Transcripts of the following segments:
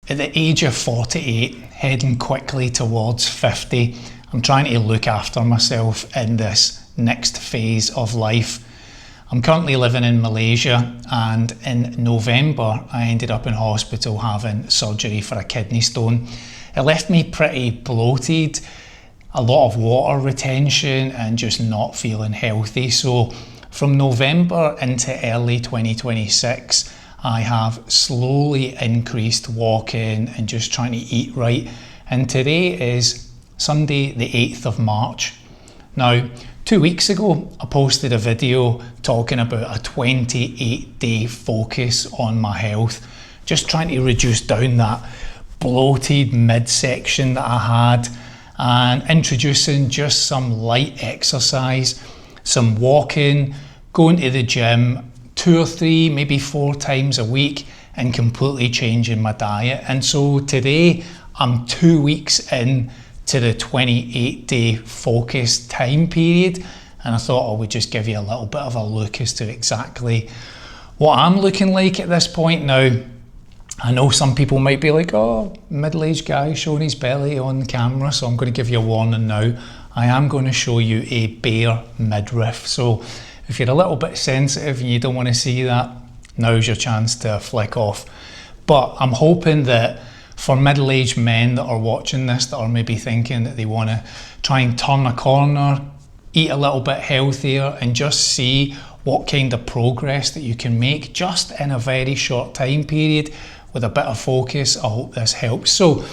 At the age of 48, heading quickly towards 50, I'm trying to look after myself in this next phase of life. I'm currently living in Malaysia, and in November I ended up in hospital having surgery for a kidney stone. It left me pretty bloated, a lot of water retention and just not feeling healthy. So from November into early 2026, I have slowly increased walking and just trying to eat right. And today is Sunday, the 8th of March. Now, 2 weeks ago, I posted a video talking about a 28-day focus on my health, just trying to reduce down that bloated midsection that I had and introducing just some light exercise, some walking, going to the gym 2 or 3, maybe 4 times a week, and completely changing my diet. And so today I'm 2 weeks in to the 28-day focus time period, and I thought I would just give you a little bit of a look as to exactly what I'm looking like at this point. Now, I know some people might be like, oh, middle-aged guy showing his belly on the camera, so I'm going to give you a warning now. I am going to show you a bare midriff, so if you're a little bit sensitive and you don't want to see that, now's your chance to flick off. But I'm hoping that for middle-aged men that are watching this, that are maybe thinking that they want to try and turn a corner, eat a little bit healthier, and just see what kind of progress that you can make just in a very short time period with a bit of focus, I hope this helps. So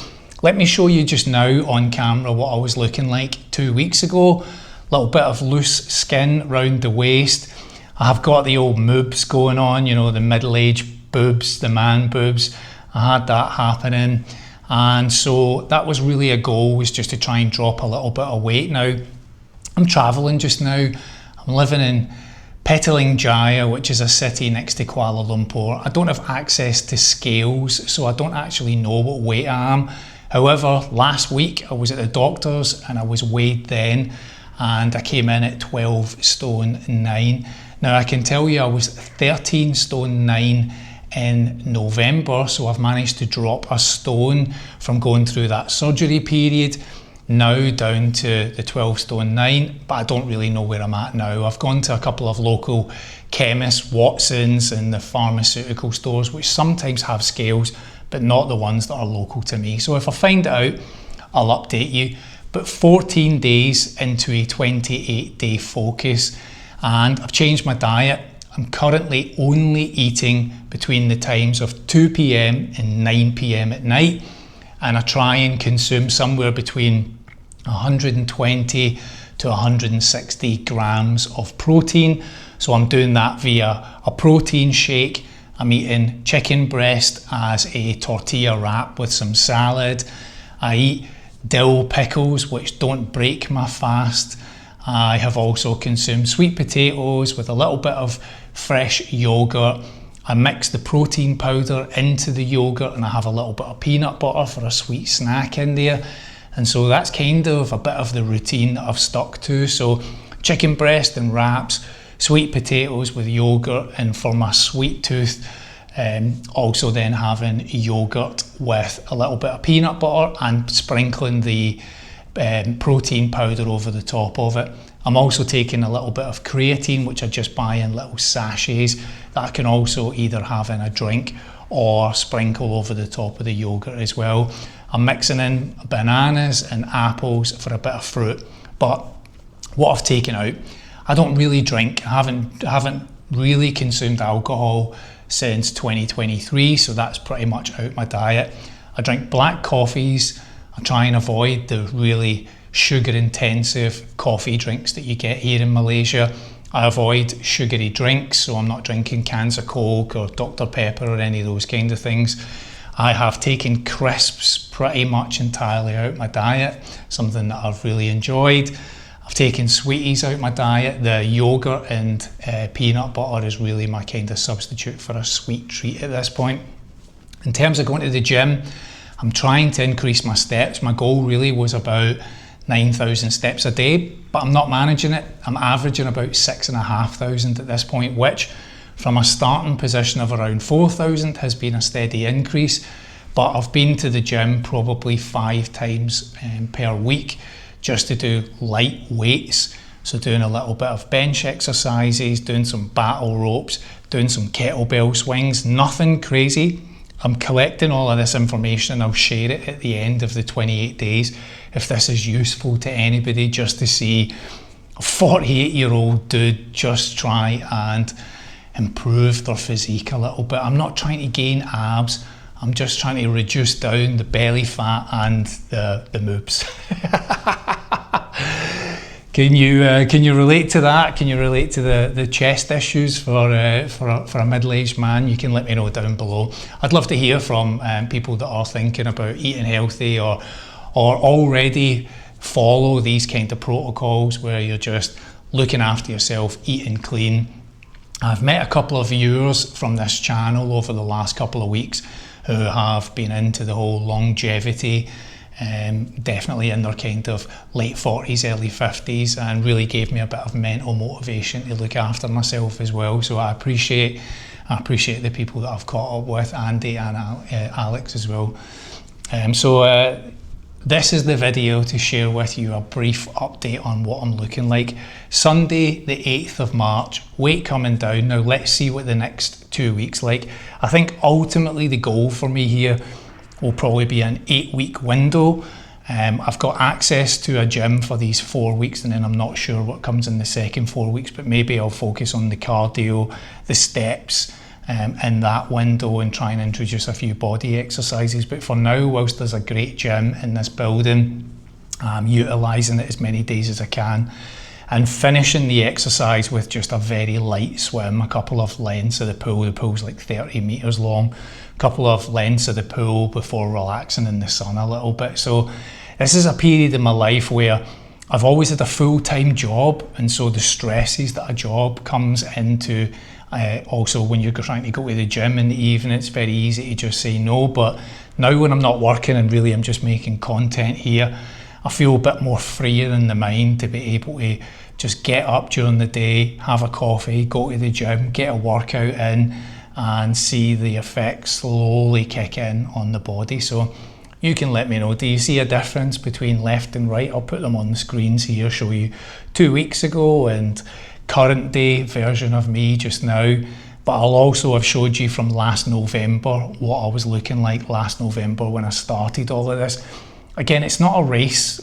let me show you just now on camera what I was looking like 2 weeks ago. Little bit of loose skin round the waist. I have got the old moobs going on, you know, the middle-aged boobs, the man boobs. I had that happening, and so that was really a goal, was just to try and drop a little bit of weight. Now, I'm travelling just now. I'm living in Petaling Jaya, which is a city next to Kuala Lumpur. I don't have access to scales, so I don't actually know what weight I am. However, last week I was at the doctor's and I was weighed then, and I came in at 12 stone 9. Now I can tell you I was 13 stone 9 in November, so I've managed to drop a stone from going through that surgery period, now down to the 12 stone 9, but I don't really know where I'm at now. I've gone to a couple of local chemists, Watson's and the pharmaceutical stores, which sometimes have scales, but not the ones that are local to me. So if I find it out, I'll update you. But 14 days into a 28-day focus, and I've changed my diet. I'm currently only eating between the times of 2 p.m. and 9 p.m. at night, and I try and consume somewhere between 120 to 160 grams of protein. So I'm doing that via a protein shake. I'm eating chicken breast as a tortilla wrap with some salad. I eat dill pickles, which don't break my fast. I have also consumed sweet potatoes with a little bit of fresh yogurt. I mix the protein powder into the yogurt, and I have a little bit of peanut butter for a sweet snack in there. And so that's kind of a bit of the routine that I've stuck to. So chicken breast and wraps, sweet potatoes with yogurt, and for my sweet tooth, also then having yogurt with a little bit of peanut butter and sprinkling the protein powder over the top of it. I'm also taking a little bit of creatine, which I just buy in little sachets that I can also either have in a drink or sprinkle over the top of the yogurt as well. I'm mixing in bananas and apples for a bit of fruit. But what I've taken out, I don't really drink. I haven't really consumed alcohol since 2023, so that's pretty much out my diet. I drink black coffees. I try and avoid the really sugar intensive coffee drinks that you get here in Malaysia. I avoid sugary drinks, so I'm not drinking cans of Coke or Dr. Pepper or any of those kind of things. I have taken crisps pretty much entirely out my diet, something that I've really enjoyed. I've taken sweeties out my diet. The yogurt and peanut butter is really my kind of substitute for a sweet treat at this point. In terms of going to the gym, I'm trying to increase my steps. My goal really was about 9,000 steps a day, but I'm not managing it. I'm averaging about 6,500 at this point, which from a starting position of around 4,000 has been a steady increase. but I've been to the gym probably 5 times per week just to do light weights. So doing a little bit of bench exercises, doing some battle ropes, doing some kettlebell swings, nothing crazy. I'm collecting all of this information and I'll share it at the end of the 28 days if this is useful to anybody, just to see a 48-year-old dude just try and improve their physique a little bit. I'm not trying to gain abs, I'm just trying to reduce down the belly fat and the moobs. Can you relate to that? Can you relate to the chest issues for a middle-aged man? You can let me know down below. I'd love to hear from people that are thinking about eating healthy or already follow these kind of protocols where you're just looking after yourself, eating clean. I've met a couple of viewers from this channel over the last couple of weeks who have been into the whole longevity, definitely in their kind of late 40s, early 50s, and really gave me a bit of mental motivation to look after myself as well. So I appreciate the people that I've caught up with, Andy and Alex as well. This is the video to share with you a brief update on what I'm looking like. Sunday the 8th of March, weight coming down. Now let's see what the next 2 weeks like. I think ultimately the goal for me here will probably be an 8-week window. I've got access to a gym for these 4 weeks, and then I'm not sure what comes in the second 4 weeks, but maybe I'll focus on the cardio, the steps, in that window and try and introduce a few body exercises. But for now, whilst there's a great gym in this building, I'm utilising it as many days as I can and finishing the exercise with just a very light swim, a couple of lengths of the pool. The pool's like 30 metres long, a couple of lengths of the pool before relaxing in the sun a little bit. So this is a period in my life where I've always had a full-time job, and so the stresses that a job comes into, also when you're trying to go to the gym in the evening, it's very easy to just say no. But now when I'm not working and really I'm just making content here, I feel a bit more freer in the mind to be able to just get up during the day, have a coffee, go to the gym, get a workout in, and see the effects slowly kick in on the body. So you can let me know, do you see a difference between left and right? I'll put them on the screens here, show you 2 weeks ago and current day version of me just now. But I'll also have showed you from last November what I was looking like last November when I started all of this. Again, it's not a race.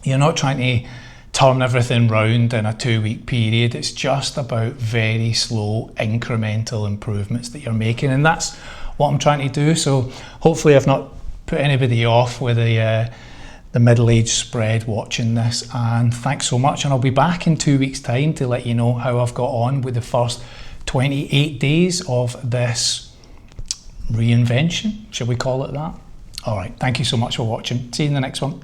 You're not trying to turn everything round in a 2-week period. It's just about very slow incremental improvements that you're making, and that's what I'm trying to do. So hopefully I've not put anybody off with the middle-aged spread watching this, and thanks so much. And I'll be back in 2 weeks time to let you know how I've got on with the first 28 days of this reinvention, shall we call it that? All right, thank you so much for watching. See you in the next one.